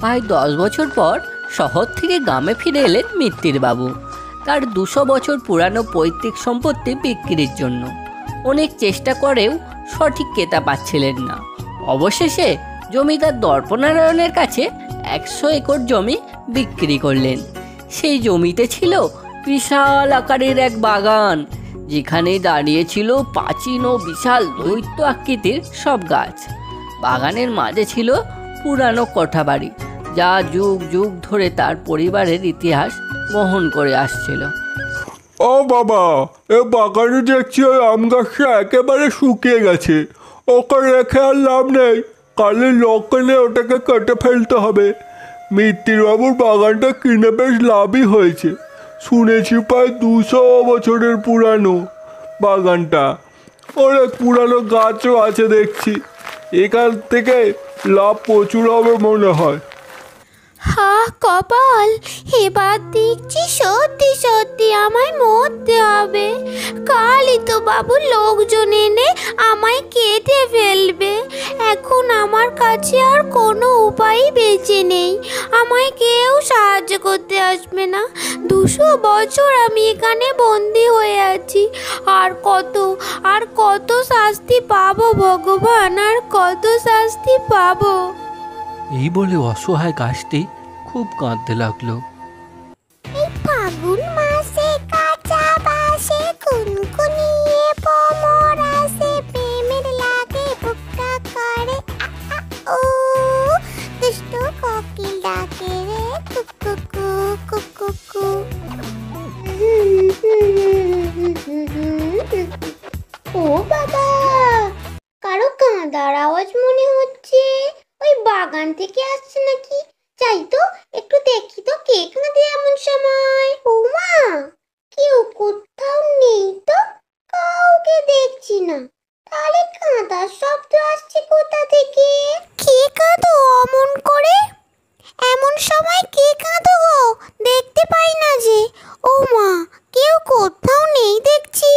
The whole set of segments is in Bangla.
প্রায় 10 বছর পর শহর থেকে গ্রামে ফিরে এলেন মিত্তির বাবু তার 200 বছর পুরানো পৈতৃক সম্পত্তি বিক্রির জন্য। অনেক চেষ্টা করেও সঠিক ক্রেতা পাচ্ছিলেন না। অবশেষে জমিদার দর্পনারায়ণের কাছে 100 একর জমি বিক্রি করলেন। সেই জমিতে ছিল বিশাল আকারের এক বাগান, যেখানে দাঁড়িয়েছিল প্রাচীন ও বিশাল দৈত্য আকৃতির সব গাছ। বাগানের মাঝে ছিল পুরানো কোঠাবাড়ি, যা যুগ যুগ ধরে তার পরিবারের ইতিহাস বহন করে আসছিল। ও বাবা, এ বাগানে দেখছি ওই আম গাছটা একেবারে শুকিয়ে গেছে। ওকে রেখে আর লাভ নেই, কালে লোক এনে ওটাকে কেটে ফেলতে হবে। মিত্তিরবাবুর বাগানটা কিনে বেশ লাভই হয়েছে। শুনেছি প্রায় 200 বছরের পুরানো বাগানটা। অনেক পুরানো গাছও আছে দেখছি। এখান থেকে লাভ প্রচুর হবে মনে হয়। হা কপাল, এবার দেখছি সত্যি সত্যি আমায় মরতে হবে। কালই তো বাবু লোকজন এনে আমায় কেটে ফেলবে। এখন আমার কাছে আর কোনো উপায় বেঁচে নেই, আমায় কেউ সাহায্য করতে আসবে না। 200 বছর আমি এখানে বন্দি হয়ে আছি। আর কত শাস্তি পাবো ভগবান, আর কত শাস্তি পাবো। এই বলে অসহায় গাছটি খুব কাঁদতে লাগলো। এই ফাগুন মাসে কাঁচা বাসে কুনকুনিয়ে ভ্রমর আসে, প্রেমের লাগে বুকটা করে ও দুষ্টু কোকিল ডাকে রে কুকুকু কুকুকু। ও বাবা, কারো কাঁদার আওয়াজ মনে হচ্ছে। ওই বাগান থেকে আসছে নাকি? যাই তো একটু দেখি তো কে কাঁদে এমন সময়। ও মা, কেউ কোথাও নেই তো, কাউকে দেখছি না। তাহলে কাঁদার শব্দ আসছে কোথা থেকে? কে কাঁদো অমন করে? এমন সময় কে কাঁদো গো? দেখতে পাই না যে। ও মা, কেউ কোথাও নেই দেখছি,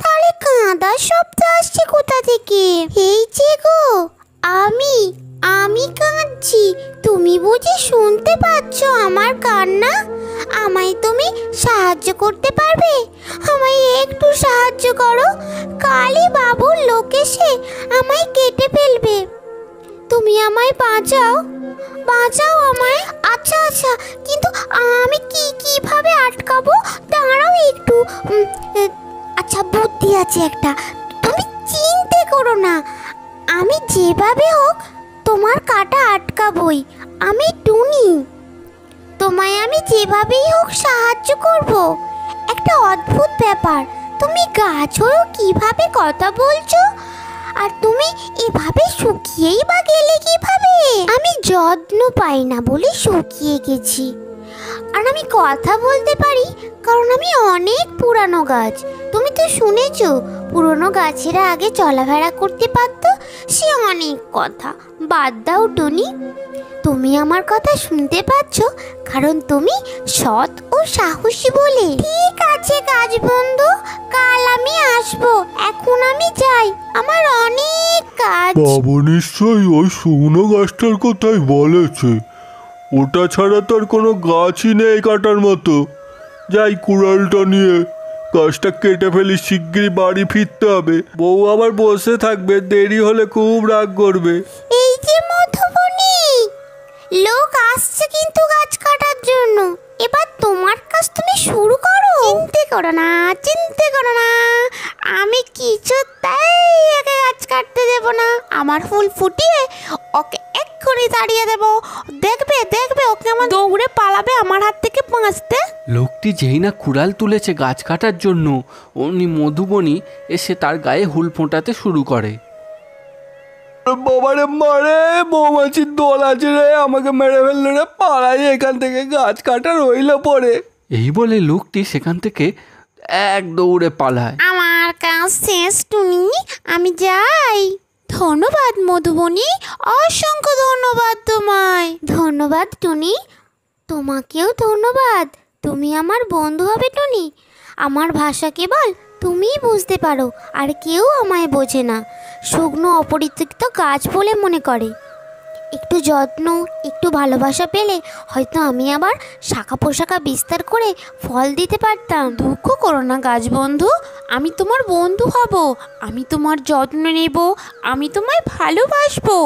তাহলে কাঁদার শব্দ আসছে কোথা থেকে? এই যে গো, আমি কাঁদছি। তুমি বুঝি শুনতে পাচ্ছ আমার কান্না? আমায় তুমি সাহায্য করতে পারবে? আমায় একটু সাহায্য করো, কালই বাবুর লোক এসে আমায় কেটে ফেলবে। তুমি আমায় বাঁচাও, বাঁচাও আমায়। আচ্ছা আচ্ছা, কিন্তু আমি কিভাবে আটকাবো? দাঁড়াও একটু। আচ্ছা, বুদ্ধি আছে একটা, তুমি চিন্তা করো না। আমি যেভাবে হোক তোমার কাটা আটকাবই। আমি টুনি, তোমায় আমি যেভাবেই হোক সাহায্য করব। একটা অদ্ভুত ব্যাপার, তুমি গাছ হয়েও কিভাবে কথা বলছো? আর তুমি এভাবে শুকিয়েই বা গেলে কিভাবে? আমি যত্ন পাই না বলে শুকিয়ে গেছি। আর আমি কথা বলতে পারি কারণ আমি অনেক পুরানো গাছ। তুমি তো শুনেছো পুরনো গাছেরা আগে চলাফেরা করতে পারতো। সে অনেক কথা, বাদ দাও টুনি। তুমি আমার কথা শুনতে পাচ্ছ কারণ তুমি সৎ ও সাহসী বলে। ঠিক আছে গাছ বন্ধু, কাল আমি আসবো। এখন আমি যাই, আমার অনেক কাজ। বাবু নিশ্চয়ই ওই শুকনো গাছটার কথাই বলেছে। ওটা ছাড়া তো আর কোনো গাছই নেই কাটার মতো। যাই, কুড়ালটা নিয়ে গাছটা কেটে ফেলি। শিগগিরই বাড়ি ফিরতে হবে। বউ আবার বসে থাকবে, দেরি হলে খুব রাগ করবে। এই যে মধুবনী, লোক আসছে কিন্তু গাছ কাটার জন্য। এবার তোমার কাজ তুমি শুরু করো। চিন্তা করো না, চিন্তা করো না, আমি কিছুতেই একে গাছ কাটতে দেব না। আমার ফুল ফুটিয়ে ওকে এক্ষুনি তাড়িয়ে দেব। দেখবে দেখবে ও কেমন দৌড়ে পালাবে আমার হাত থেকে বাঁচতে। লোকটি যেই না কুড়াল তুলেছে গাছ কাটার জন্য, অমনি মধুবনী এসে তার গায়ে হুল ফোঁটাতে শুরু করে। বাবারে মারে, মৌমাছির দল আছে রে, আমাকে মেরে ফেললো রে, পাড়াই এখান থেকে, গাছ কাটা রইল পড়ে। এই বলে লোকটি সেখান থেকে এক দৌড়ে পালায়। আমার কাজ শেষ টুনি, আমি যাই। ধন্যবাদ মধুবনী, অসংখ্য ধন্যবাদ তোমায়। ধন্যবাদ টুনি, তোমাকেও ধন্যবাদ। তুমি আমার বন্ধু হবে টুনি। আমার ভাষা কেবল তুমিই বুঝতে পারো, আর কেউ আমায় বোঝে না। শুকনো অপরিত্যক্ত গাছ বলে মনে করে। একটু যত্ন, একটু ভালোবাসা পেলে হয়তো আমি আবার শাখা পোশাখা বিস্তার করে ফল দিতে পারতাম। দুঃখ করো না গাছ বন্ধু, আমি তোমার বন্ধু হব, আমি তোমার যত্ন নেব, আমি তোমায় ভালোবাসবো।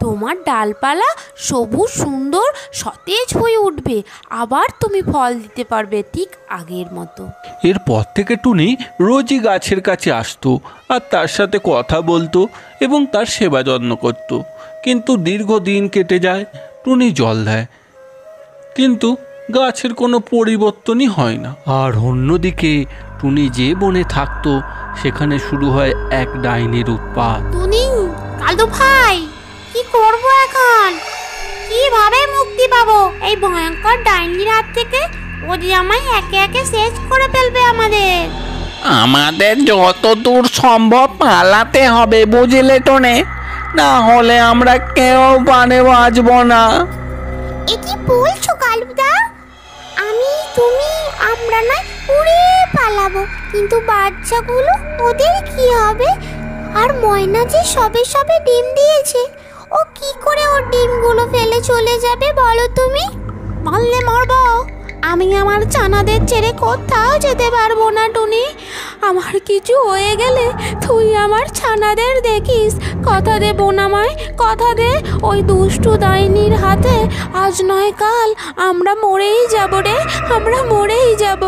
তোমার ডালপালা সবুজ সুন্দর সতেজ হয়ে উঠবে, আবার তুমি ফল দিতে পারবে ঠিক আগের মতো। এরপর থেকে টুনি রোজই গাছের কাছে আসতো আর তার সাথে কথা বলতো এবং তার সেবা যত্ন করত। কিন্তু দীর্ঘদিন কেটে যায়, টুনি জল দেয়, কিন্তু গাছের কোনো পরিবর্তনই হয় না। আর অন্যদিকে টুনি যে বনে থাকতো সেখানে শুরু হয় এক ডাইনির উৎপাত। টুনি, কালু ভাই, কি করব এখন? কিভাবে মুক্তি পাবো এই ভয়ঙ্কর ডাইনির হাত থেকে? ও যে আমায় একে একে শেষ করে ফেলবে আমাদের। আমাদের যত দূর সম্ভব পালাতে হবে, বুঝলে টনে? না হলে আমরা কেউ পানে বাঁচবো না। এ কি বলছো কালুদা? তুমি আমরা না উড়ে পালাবো, কিন্তু বাচ্চাগুলো, ওদের কি হবে? আর ময়না যে সবে সবে ডিম দিয়েছে, ও কি করে ওর ডিমগুলো ফেলে চলে যাবে বলো তুমি? মারলে মারবো, আমি আমার ছানাদের ছেড়ে কোথাও যেতে পারবো না টুনি। আমার কিছু হয়ে গেলে তুই আমার ছানাদের দেখিস। কথা দে বোনামায়, কথা দে, ওই দুষ্টু ডাইনির হাতে আজ নয় কাল আমরা মরেই যাব রে, আমরা মরেই যাব।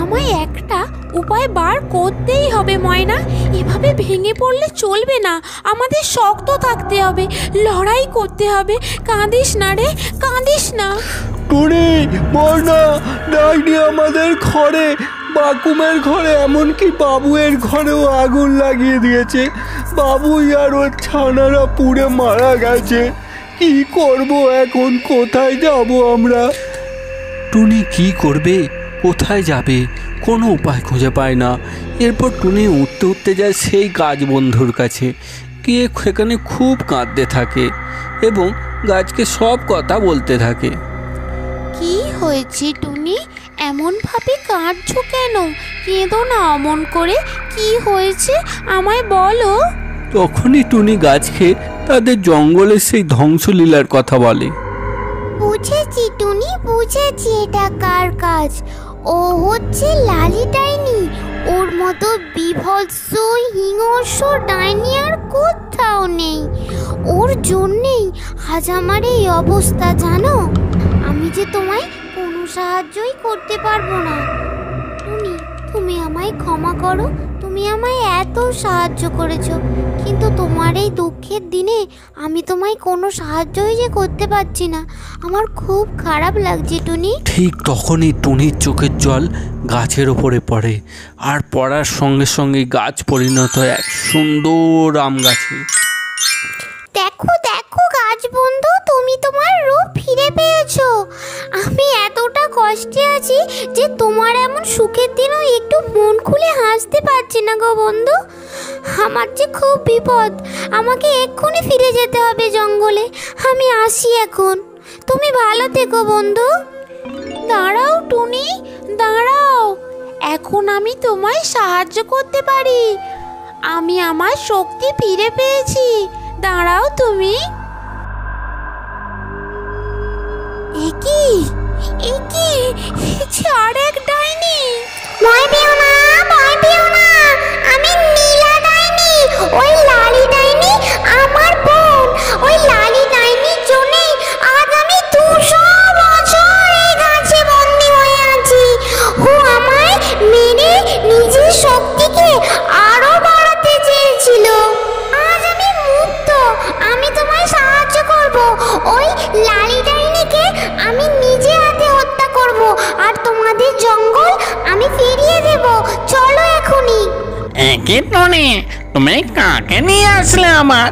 আমায় একটা উপায় বার করতেই হবে ময়না, এভাবে ভেঙে পড়লে চলবে না, আমাদের শক্ত থাকতে হবে, লড়াই করতে হবে। কাঁদিস না রে, কাঁদিস না। টুনি, ময়না, ডাইনি আমাদের ঘরে, বাকুমের ঘরে, এমনকি বাবুয়ের ঘরেও আগুন লাগিয়ে দিয়েছে। বাবুই আর ওর ছানারা পুড়ে মারা গেছে। কি করব এখন? কোথায় যাব আমরা? টুনি কি করবে, কোথায় যাবে, কোনো উপায় খুঁজে পায় না। এরপর টুনি উঠতে উঠতে যায় সেই গাছ বন্ধুর কাছে, গিয়ে সেখানে খুব কাঁদতে থাকে এবং গাছকে সব কথা বলতে থাকে। কি হয়েছে টুনি, এমন ভাবে কাঁদছো কেন? কেঁদো না অমন করে, কি হয়েছে আমায় বলো। তখনই টুনি গাছকে তাদের জঙ্গলের সেই ধ্বংসলীলার কথা বলে। বুঝেছি টুনি, বুঝেছি এটা কার কাজ। ও হচ্ছে লালি ডাইনি। ওর মতো বিভৎস হিংস্র ডাইনি আর কোথাও নেই। ওর জন্যেই আজ আমার এই অবস্থা, জানো? আমি যে তোমায় কোনো সাহায্যই করতে পারবো না। টুনি, তুমি আমায় ক্ষমা করো, তুমি আমায় এত সাহায্য করেছো, কিন্তু তোমার এই দুঃখের দিনে আমি তোমায় কোনো সাহায্যই যে করতে পারছি না। আমার খুব খারাপ লাগছে টুনি। ঠিক তখনই টুনির চোখের জল গাছের ওপরে পড়ে, আর পড়ার সঙ্গে সঙ্গে গাছ পরিণত হয় এক সুন্দর আম গাছে। দেখো দেখো গাছ বন্ধু, তুমি তোমার রূপ ফিরে পেয়েছো। আমি এতটা কষ্টে আছি যে তোমার এমন সুখের দিনও একটু মন খুলে হাসতে পারছি না গো বন্ধু। আমার যে খুব বিপদ, আমাকে এক্ষুনি ফিরে যেতে হবে জঙ্গলে। আমি আসি এখন, তুমি ভালো থেকো বন্ধু। দাঁড়াও টুনি, দাঁড়াও, এখন আমি তোমায় সাহায্য করতে পারি। আমি আমার শক্তি ফিরে পেয়েছি, দাঁড়াও তুমি। আর এক ডাইনি। ভয় পেও না, ভয় পেও না, আমি নীলা ডাইনি। ওই লালি ডাইনি আমার বোন। ওই লালি ডাইনির জন্যই আজ আমি 200 বছর এই গাছে বন্দি হয়ে আছি। ও আমায় মেরে নিজের শক্তিকে আরো বাড়াতে চেয়েছিল। আজ আমি মুক্ত, আমি তোমায় সাহায্য করব। ওই লালি ডাইনিকে আমি নিজে হাতে হত্যা করব, আর তোমাদের জঙ্গল আমি ফিরিয়ে দেব। চলো এখনই। একই টনে, তুমি কাকে নিয়ে আসলে? আমার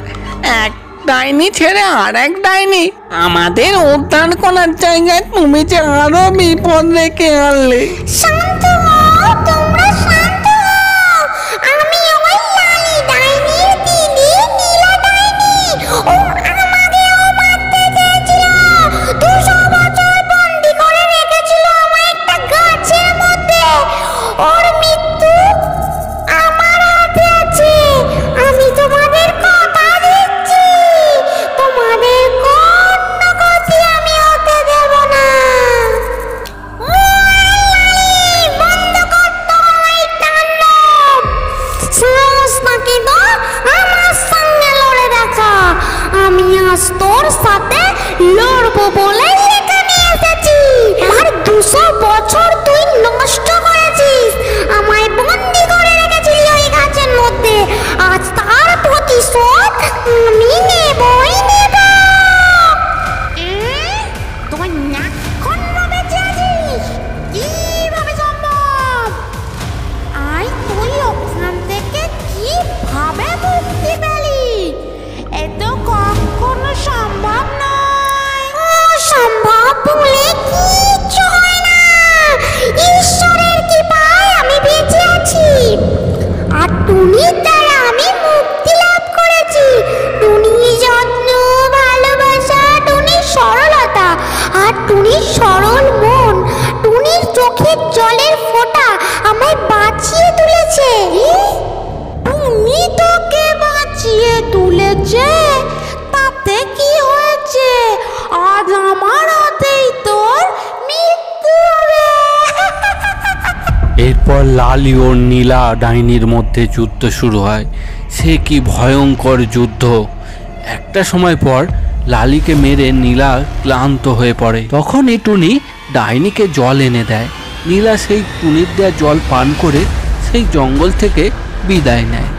এক ডাইনি ছেড়ে আর এক ডাইনি, আমাদের উদ্ধার করার জায়গায় তুমি যে আরো বিপদ রেখে আনলে। শান্ত হও, তোমরা শান্ত হও। আমি ওই লালি ডাইনির দিদি নীলা ডাইনি। ও আমাকেও মারতে চেয়েছিল। 200 বছর বন্দি করে রেখেছিল আমায় একটা গাছের মধ্যে। ওর মৃত্যু আমার হাতে আছে। আমি তোমাদের কথা দিচ্ছি, তোমাদের টুনির দ্বারা আমি মুক্তি লাভ করেছি। টুনির যত্ন, ভালোবাসা, টুনির সরলতা আর টুনির সরল মন, টুনির চোখের জলের ফোঁটা আমায় বাঁচিয়ে তুলেছে। টুনি তোকে বাঁচিয়ে তুলেছে? তাতে কি হয়েছে? আজ আমার হাতেই তোর মৃত্যু হবে। এরপর লালি ও নীলা ডাইনির মধ্যে যুদ্ধ শুরু হয়। সে কি ভয়ঙ্কর যুদ্ধ! একটা সময় পর লালিকে মেরে নীলা ক্লান্ত হয়ে পড়ে। তখনই টুনি ডাইনিকে জল এনে দেয়। নীলা সেই টুনির দেয়া জল পান করে সেই জঙ্গল থেকে বিদায় নেয়।